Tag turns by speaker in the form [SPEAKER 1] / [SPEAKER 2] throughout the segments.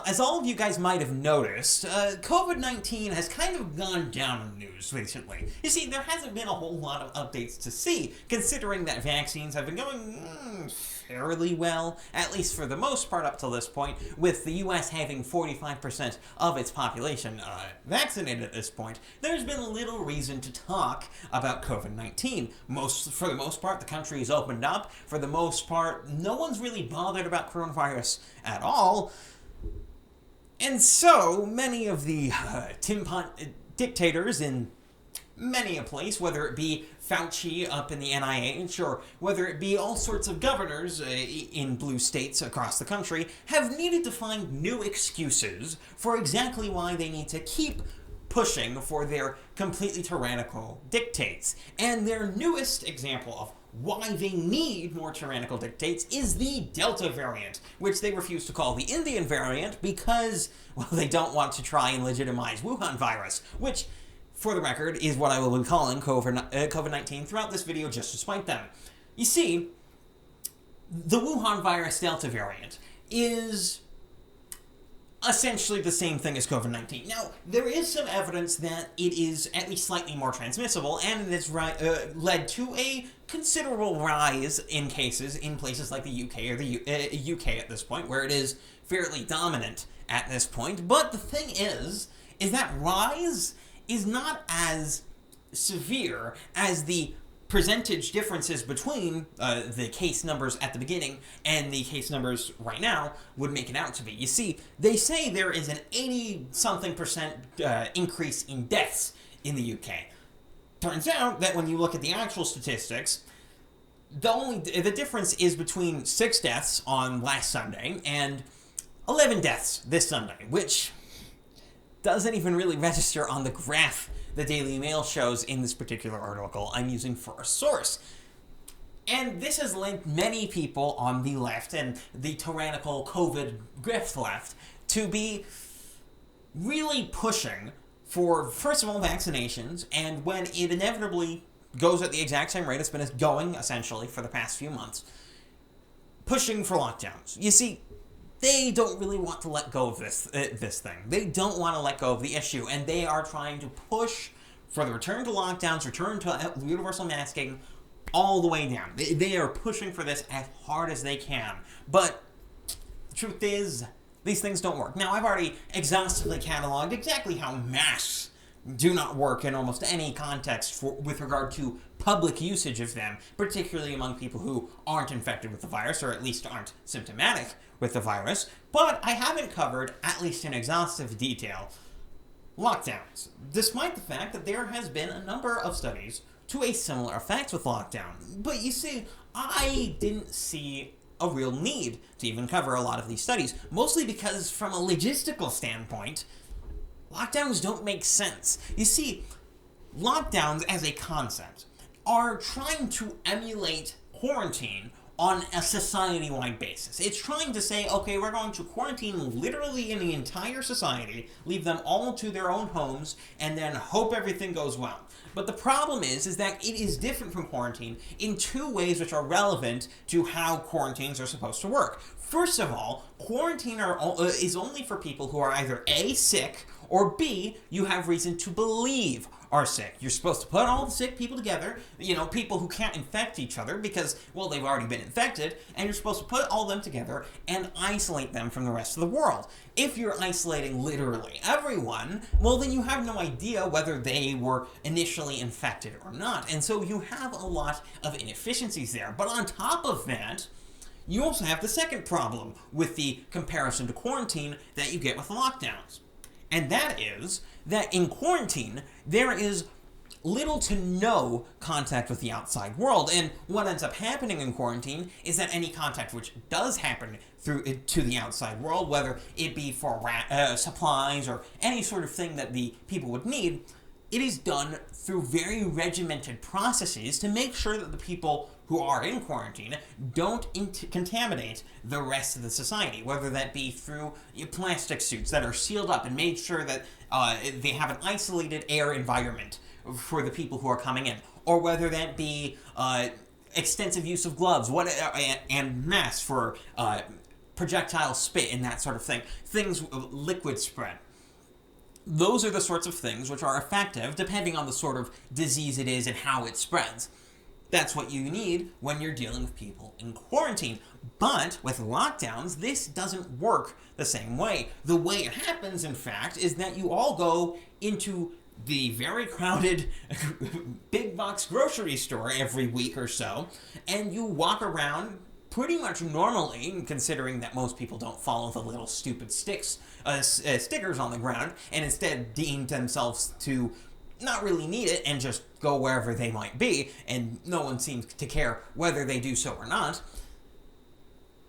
[SPEAKER 1] as all of you guys might have noticed, COVID-19 has kind of gone down in the news recently. You see, there hasn't been a whole lot of updates to see, considering that vaccines have been going fairly well, at least for the most part up till this point, with the US having 45% of its population vaccinated at this point. There's been little reason to talk about COVID-19. For the most part, the country is opened up. For the most part, no one's really bothered about coronavirus at all. And so, many of the dictators in many a place, whether it be Fauci up in the NIH, or whether it be all sorts of governors in blue states across the country, have needed to find new excuses for exactly why they need to keep pushing for their completely tyrannical dictates. And their newest example of why they need more tyrannical dictates is the Delta variant, which they refuse to call the Indian variant because, well, they don't want to try and legitimize Wuhan virus, which, for the record, is what I will be calling COVID-19 throughout this video just to spite them. You see, the Wuhan virus Delta variant is essentially the same thing as COVID-19. Now, there is some evidence that it is at least slightly more transmissible, and it has led to a considerable rise in cases in places like the UK or the UK at this point, where it is fairly dominant at this point. But the thing is that rise is not as severe as the percentage differences between the case numbers at the beginning and the case numbers right now would make it out to be. You see, they say there is an 80-something% increase in deaths in the UK. Turns out that when you look at the actual statistics, the difference is between 6 deaths on last Sunday and 11 deaths this Sunday, which doesn't even really register on the graph the Daily Mail shows in this particular article I'm using for a source. And this has linked many people on the left and the tyrannical COVID grift left to be really pushing for, first of all, vaccinations, and when it inevitably goes at the exact same rate it's been going, essentially, for the past few months, pushing for lockdowns. You see, they don't really want to let go of this thing. They don't want to let go of the issue, and they are trying to push for the return to lockdowns, return to universal masking, all the way down. They are pushing for this as hard as they can. But the truth is, these things don't work. Now, I've already exhaustively cataloged exactly how masks do not work in almost any context with regard to public usage of them, particularly among people who aren't infected with the virus, or at least aren't symptomatic with the virus. But I haven't covered, at least in exhaustive detail, lockdowns, despite the fact that there has been a number of studies to a similar effect with lockdown. But you see, I didn't see a real need to even cover a lot of these studies, mostly because from a logistical standpoint, lockdowns don't make sense. You see, lockdowns as a concept are trying to emulate quarantine on a society-wide basis. It's trying to say, okay, we're going to quarantine literally in the entire society, leave them all to their own homes, and then hope everything goes well. But the problem is that it is different from quarantine in 2 ways which are relevant to how quarantines are supposed to work. First of all, quarantine is only for people who are either A, sick, or B, you have reason to believe are sick. You're supposed to put all the sick people together, people who can't infect each other because, well, they've already been infected, and you're supposed to put all them together and isolate them from the rest of the world. If you're isolating literally everyone, well, then you have no idea whether they were initially infected or not, and so you have a lot of inefficiencies there. But on top of that, you also have the second problem with the comparison to quarantine that you get with lockdowns. And that is that in quarantine, there is little to no contact with the outside world. And what ends up happening in quarantine is that any contact which does happen to the outside world, whether it be for supplies or any sort of thing that the people would need, it is done through very regimented processes to make sure that the people who are in quarantine don't contaminate the rest of the society, whether that be through plastic suits that are sealed up and made sure that they have an isolated air environment for the people who are coming in, or whether that be extensive use of gloves and masks for projectile spit and that sort of thing. Things, liquid spread. Those are the sorts of things which are effective depending on the sort of disease it is and how it spreads. That's what you need when you're dealing with people in quarantine. But with lockdowns, this doesn't work the same way. The way it happens, in fact, is that you all go into the very crowded big box grocery store every week or so, and you walk around pretty much normally, considering that most people don't follow the little stupid stickers on the ground, and instead deem themselves to not really need it and just go wherever they might be, and no one seems to care whether they do so or not.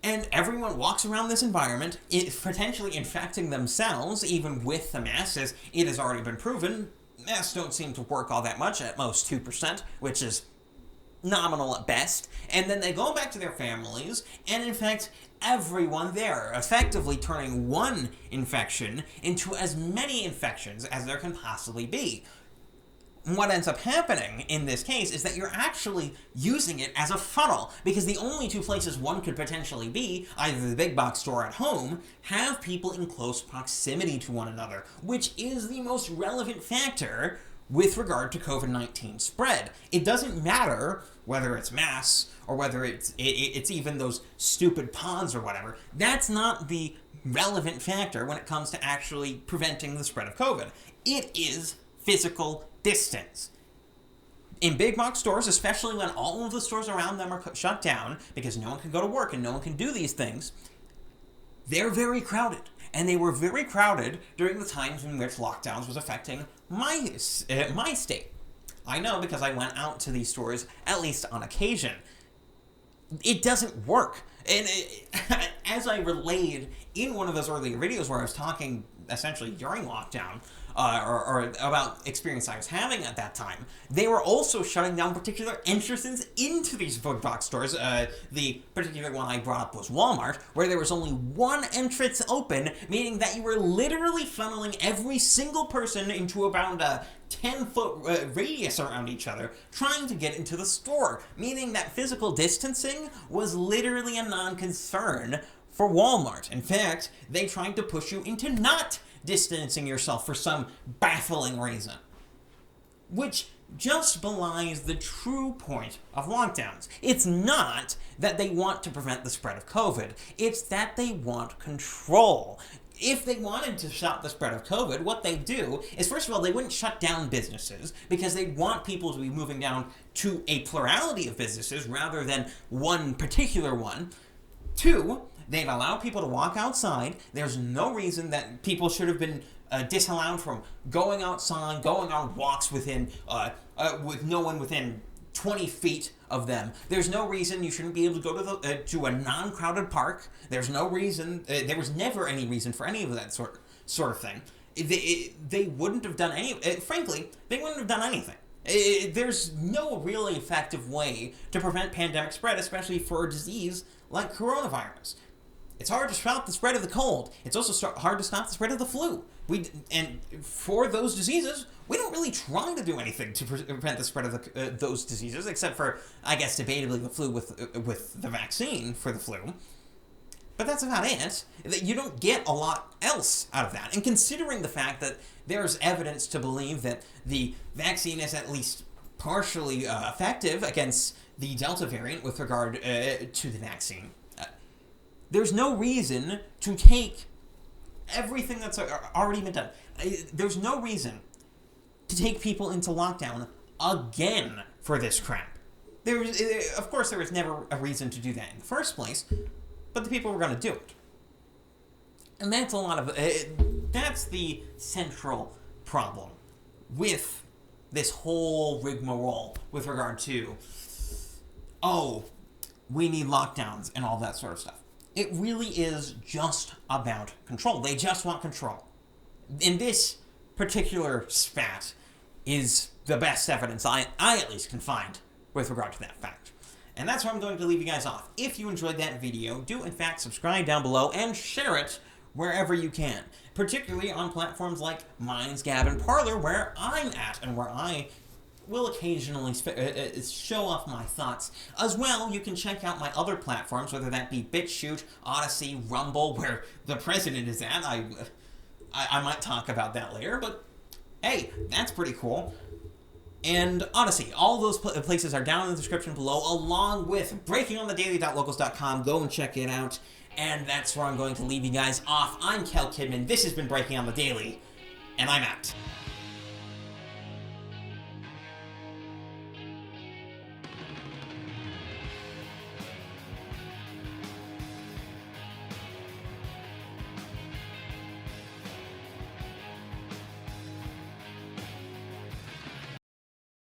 [SPEAKER 1] And everyone walks around this environment, potentially infecting themselves, even with the masks, as it has already been proven. Masks don't seem to work all that much, at most 2%, which is nominal at best. And then they go back to their families and infect everyone there, effectively turning one infection into as many infections as there can possibly be. What ends up happening in this case is that you're actually using it as a funnel, because the only two places one could potentially be, either the big box store or at home, have people in close proximity to one another, which is the most relevant factor with regard to COVID-19 spread. It doesn't matter whether it's masks or whether it's even those stupid ponds or whatever. That's not the relevant factor when it comes to actually preventing the spread of COVID. It is physical distance. In big box stores, especially when all of the stores around them are shut down because no one can go to work and no one can do these things, they're very crowded. And they were very crowded during the times in which lockdowns was affecting my state. I know because I went out to these stores at least on occasion. It doesn't work. And as I relayed in one of those earlier videos where I was talking essentially during lockdown, or about experience I was having at that time, they were also shutting down particular entrances into these big box stores. The particular one I brought up was Walmart, where there was only one entrance open, meaning that you were literally funneling every single person into about a 10-foot radius around each other, trying to get into the store, meaning that physical distancing was literally a non-concern for Walmart. In fact, they tried to push you into not distancing yourself for some baffling reason, which just belies the true point of lockdowns. It's not that they want to prevent the spread of COVID, it's that they want control. If they wanted to stop the spread of COVID, what they do is, first of all, they wouldn't shut down businesses because they want people to be moving down to a plurality of businesses rather than one particular one. Two, they'd allow people to walk outside. There's no reason that people should have been disallowed from going outside, going on walks within, with no one within 20 feet of them. There's no reason you shouldn't be able to go to a non-crowded park. There's no reason, there was never any reason for any of that sort of thing. They wouldn't have done frankly, they wouldn't have done anything. There's no really effective way to prevent pandemic spread, especially for a disease like coronavirus. It's hard to stop the spread of the cold. It's also hard to stop the spread of the flu. And for those diseases, we don't really try to do anything to prevent the spread of those diseases, except for, I guess, debatably the flu with the vaccine for the flu. But that's about it. You don't get a lot else out of that. And considering the fact that there's evidence to believe that the vaccine is at least partially effective against the Delta variant with regard to the vaccine, there's no reason to take everything that's already been done. There's no reason to take people into lockdown again for this crap. Of course, there was never a reason to do that in the first place, but the people were going to do it. And that's that's the central problem with this whole rigmarole with regard to, we need lockdowns and all that sort of stuff. It really is just about control. They just want control. In this particular spat is the best evidence I at least can find with regard to that fact. And that's where I'm going to leave you guys off. If you enjoyed that video, do in fact subscribe down below and share it wherever you can. Particularly on platforms like Minds, Gab, and Parler, where I'm at and where I will occasionally show off my thoughts. As well, you can check out my other platforms, whether that be BitChute, Odyssey, Rumble, where the president is at. I might talk about that later, but hey, that's pretty cool. And Odyssey, all those places are down in the description below, along with breakingonthedaily.locals.com. Go and check it out. And that's where I'm going to leave you guys off. I'm KelKidman. This has been Breaking on the Daily, and I'm out.